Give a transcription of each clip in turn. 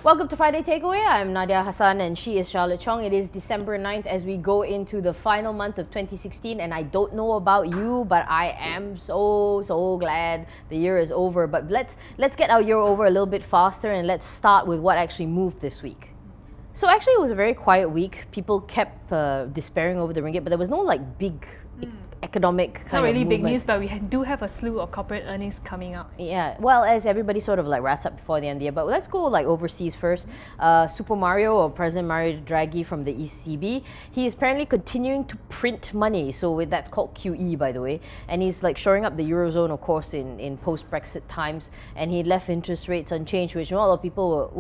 Welcome to Friday Takeaway. I'm Nadia, Hassan, and she is Charlotte Chong. It is December 9th as we go into the final month of 2016, and I don't know about you, but I am so glad the year is over. But let's get our year over a little bit faster, and let's start with what actually moved this week. So actually, it was a very quiet week. People kept despairing over the ringgit, but there was no like big economic kind Not really of big movement. news, but we do have a slew of corporate earnings coming out. Yeah, well, as everybody sort of like rats up before the end of the year. But let's go like overseas first. Super Mario, or President Mario Draghi from the ECB, he is apparently continuing to print money. So that's called QE, by the way. And he's like shoring up the Eurozone, of course, in post-Brexit times. And he left interest rates unchanged, which a lot of people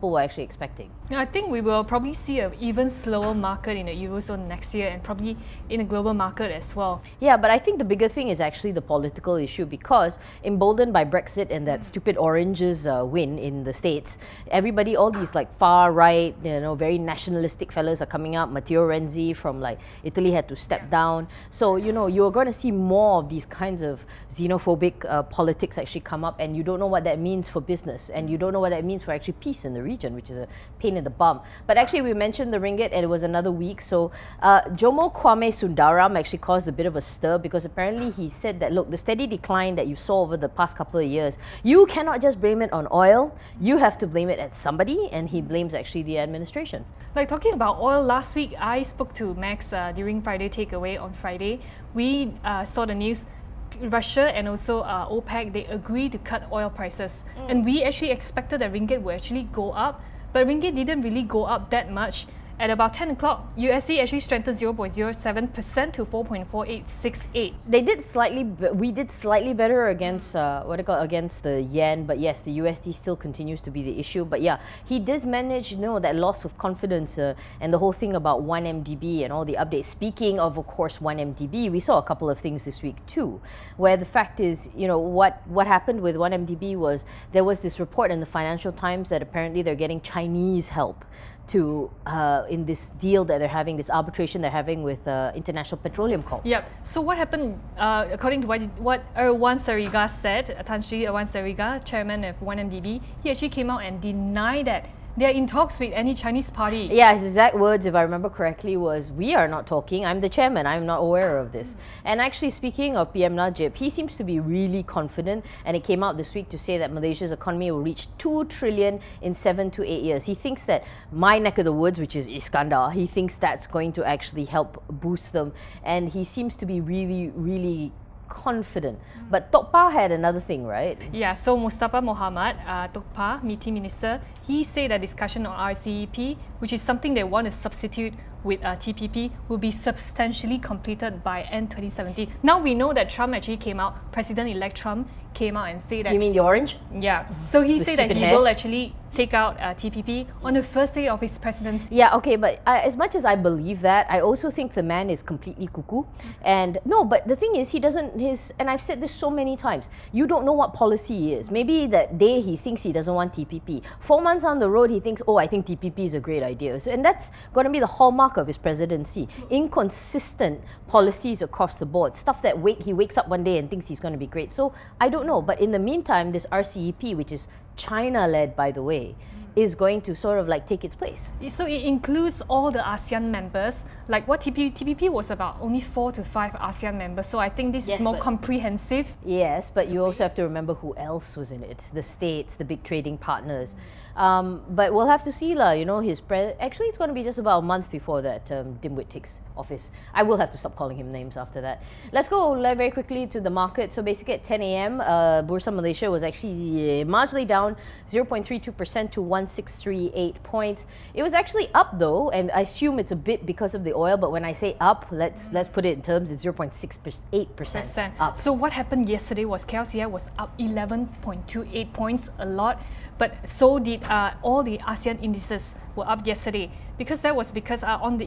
were actually expecting. I think we will probably see an even slower market in the Eurozone next year and probably in the global market as well. Yeah, but I think the bigger thing is actually the political issue, because emboldened by Brexit and that stupid Oranges win in the States, everybody, all these like far right, very nationalistic fellas are coming up. Matteo Renzi from like Italy had to step down. So, you're going to see more of these kinds of xenophobic politics actually come up, and you don't know what that means for business, and you don't know what that means for actually peace in the region, which is a pain in the bum. But actually, we mentioned the ringgit, and it was another week. So Jomo Kwame Sundaram actually caused a bit of a stir, because apparently he said that, look, the steady decline that you saw over the past couple of years, you cannot just blame it on oil, you have to blame it at somebody, and he blames actually the administration. Like talking about oil, last week I spoke to Max during Friday Takeaway on Friday. We saw the news. Russia and also OPEC, they agreed to cut oil prices. And we actually expected that ringgit would actually go up, but ringgit didn't really go up that much. At about 10 o'clock, USD actually strengthened 0.07% to 4.4868. We did slightly better against against the yen, but yes, the USD still continues to be the issue. But yeah, he did manage, that loss of confidence and the whole thing about 1MDB and all the updates. Speaking of course, 1MDB, we saw a couple of things this week too, where the fact is, what happened with 1MDB was there was this report in the Financial Times that apparently they're getting Chinese help to in this deal that they're having, this arbitration they're having with International Petroleum Corp. Yep. So what happened, according to what Erwan Sariga said, Tan Sri Erwan Sariga, chairman of 1MDB, he actually came out and denied that they are in talks with any Chinese party. Yeah, his exact words, if I remember correctly, was, "We are not talking. I'm the chairman. I'm not aware of this." And actually, speaking of PM Najib, he seems to be really confident, and it came out this week to say that Malaysia's economy will reach 2 trillion in 7 to 8 years. He thinks that my neck of the woods, which is Iskandar, he thinks that's going to actually help boost them, and he seems to be really confident. But Tokpa had another thing, right? Yeah, so Mustafa Mohamad, Tokpa, MITI Minister, he said that discussion on RCEP, which is something they want to substitute with TPP, will be substantially completed by end 2017. Now we know that Trump actually came out, President-elect Trump came out and said that... You mean the orange? Yeah. So he The said that stupid he hair? will actually take out TPP on the first day of his presidency. Yeah, okay, but as much as I believe that, I also think the man is completely cuckoo. And no, but the thing is, he doesn't, and I've said this so many times, you don't know what policy he is. Maybe that day he thinks he doesn't want TPP. 4 months on the road, he thinks, I think TPP is a great idea. So, and that's going to be the hallmark of his presidency. Inconsistent policies across the board. Stuff that he wakes up one day and thinks he's going to be great. So, I don't know. But in the meantime, this RCEP, which is China-led, by the way, is going to sort of like take its place. So it includes all the ASEAN members. Like what TPP was about, only 4 to 5 ASEAN members. So I think this is more comprehensive. Yes, but you also have to remember who else was in it. The states, the big trading partners. But we'll have to see, actually it's going to be just about a month before that dimwit takes office. I will have to stop calling him names after that. Let's go very quickly to the market. So basically at 10 a.m, Bursa Malaysia was actually marginally down 0.32% to 1638 points. It was actually up though, and I assume it's a bit because of the oil, but when I say up, let's put it in terms, it's 0.68% up. So what happened yesterday was KLCI was up 11.28 points, a lot, but so did all the ASEAN indices were up yesterday, because on the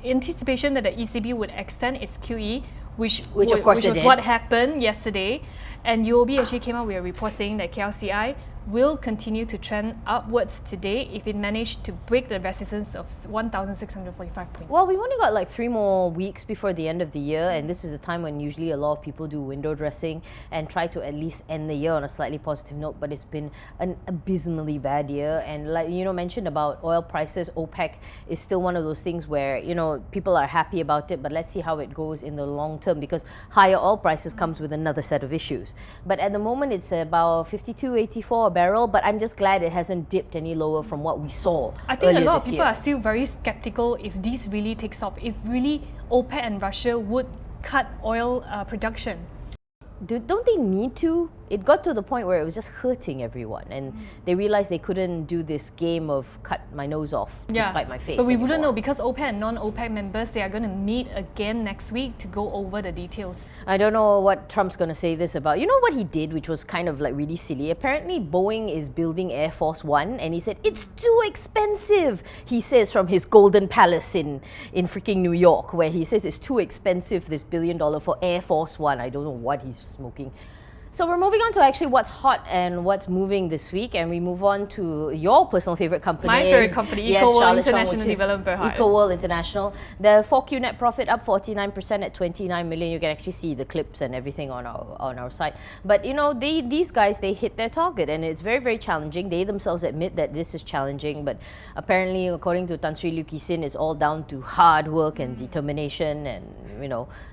anticipation that the ECB would extend its QE, which of course was what happened yesterday. And UOB actually came out with a report saying that KLCI will continue to trend upwards today if it managed to break the resistance of 1,645 points. Well, we've only got like 3 more weeks before the end of the year, and this is a time when usually a lot of people do window dressing and try to at least end the year on a slightly positive note, but it's been an abysmally bad year. And like mentioned about oil prices, OPEC is still one of those things where people are happy about it, but let's see how it goes in the long term, because higher oil prices comes with another set of issues. But at the moment it's about 52.84 a barrel, but I'm just glad it hasn't dipped any lower from what we saw. I think a lot of this people year. are still very skeptical if this really takes off, if really OPEC and Russia would cut oil production. Don't they need to? It got to the point where it was just hurting everyone, and they realized they couldn't do this game of cut my nose off to spite my face. But we wouldn't anymore. know, because OPEC and non-OPEC members, they are going to meet again next week to go over the details. I don't know what Trump's going to say this about. You know what he did, which was kind of like really silly? Apparently, Boeing is building Air Force One, and he said, it's too expensive. He says from his golden palace in freaking New York, where he says it's too expensive, this $1 billion for Air Force One. I don't know what he's smoking. So we're moving on to actually what's hot and what's moving this week, and we move on to your personal favorite company. My favorite company, yes, EcoWorld Charlotte Chong, International which is Development Berhad. EcoWorld International. The 4Q net profit up 49% at 29 million. You can actually see the clips and everything on our site. But these guys, they hit their target, and it's very, very challenging. They themselves admit that this is challenging, but apparently, according to Tan Sri Luki Sin, it's all down to hard work and determination, and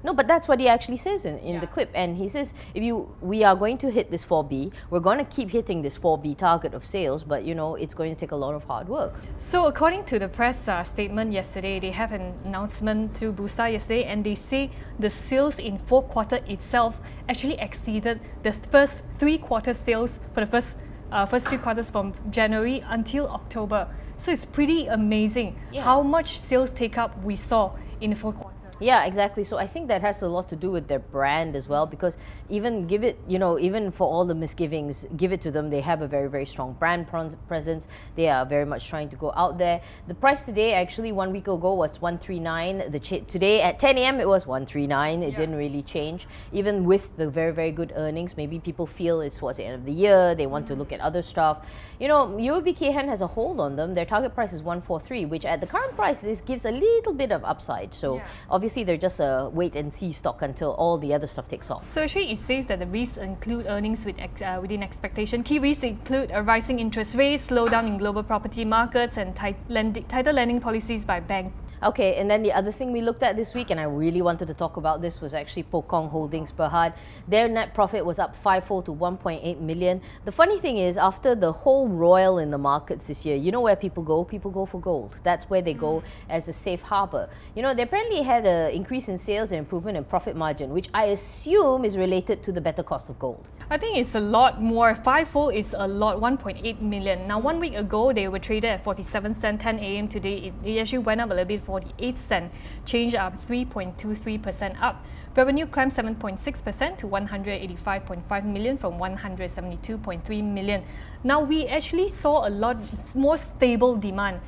no, but that's what he actually says in the clip. And he says, we are going to hit this 4B, we're going to keep hitting this 4B target of sales, but it's going to take a lot of hard work. So according to the press statement yesterday, they have an announcement through Bursa yesterday, and they say the sales in fourth quarter itself actually exceeded the first 3 quarter sales for the first 3 quarters from January until October. So it's pretty amazing how much sales take up we saw in the fourth quarter. Yeah, exactly. So I think that has a lot to do with their brand as well, because even even for all the misgivings, give it to them. They have a very, very strong brand presence. They are very much trying to go out there. The price today, actually 1 week ago, was 139. Today at 10 a.m. it was 139. It didn't really change. Even with the very, very good earnings, maybe people feel it's towards the end of the year. They want to look at other stuff. UOB Kay Hian has a hold on them. Their target price is 143, which at the current price, this gives a little bit of upside. So obviously they're just a wait and see stock until all the other stuff takes off. So actually it says that the risks include earnings within expectation. Key risks include a rising interest rates, slowdown in global property markets, and tighter lending policies by banks. Okay, and then the other thing we looked at this week, and I really wanted to talk about this, was actually Pokong Holdings Berhad. Their net profit was up 5-fold to 1.8 million. The funny thing is, after the whole roil in the markets this year, you know where people go? People go for gold. That's where they go as a safe harbor. They apparently had an increase in sales and improvement in profit margin, which I assume is related to the better cost of gold. I think it's a lot more. 5-fold is a lot, 1.8 million. Now, 1 week ago, they were traded at 47 cents, 10 a.m. today. It actually went up a little bit, 48 cents, change up 3.23% up. Revenue climbed 7.6% to 185.5 million from 172.3 million. Now, we actually saw a lot more stable demand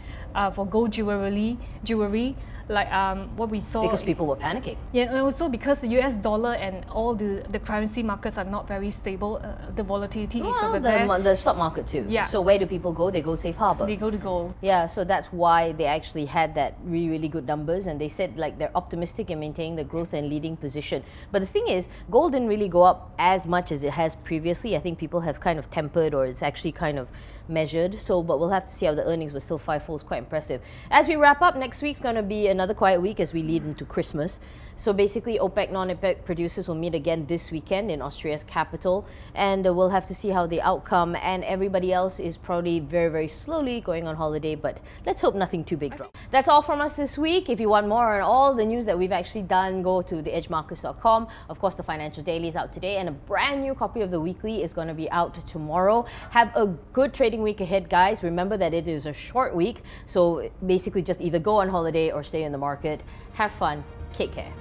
for gold jewelry, like what we saw. Because people were panicking. Yeah, and also because the US dollar and all the currency markets are not very stable, the volatility is over there. The stock market too. Yeah. So where do people go? They go safe harbor. They go to gold. Yeah, so that's why they actually had that really, really good numbers, and they said like they're optimistic in maintaining the growth and leading position. But the thing is, gold didn't really go up as much as it has previously. I think people have kind of tempered, or it's actually kind of measured. So, but we'll have to see how the earnings were still 5-fold. Quite impressive. As we wrap up, next week's going to be another quiet week as we lead into Christmas. So basically, OPEC, non-OPEC producers will meet again this weekend in Austria's capital, and we'll have to see how the outcome, and everybody else is probably very, very slowly going on holiday, but let's hope nothing too big drops. That's all from us this week. If you want more on all the news that we've actually done, go to theedgemarkets.com. Of course, the Financial Daily is out today, and a brand new copy of the weekly is going to be out tomorrow. Have a good trading week ahead, guys. Remember that it is a short week, so basically just either go on holiday or stay in the market. Have fun. Take care.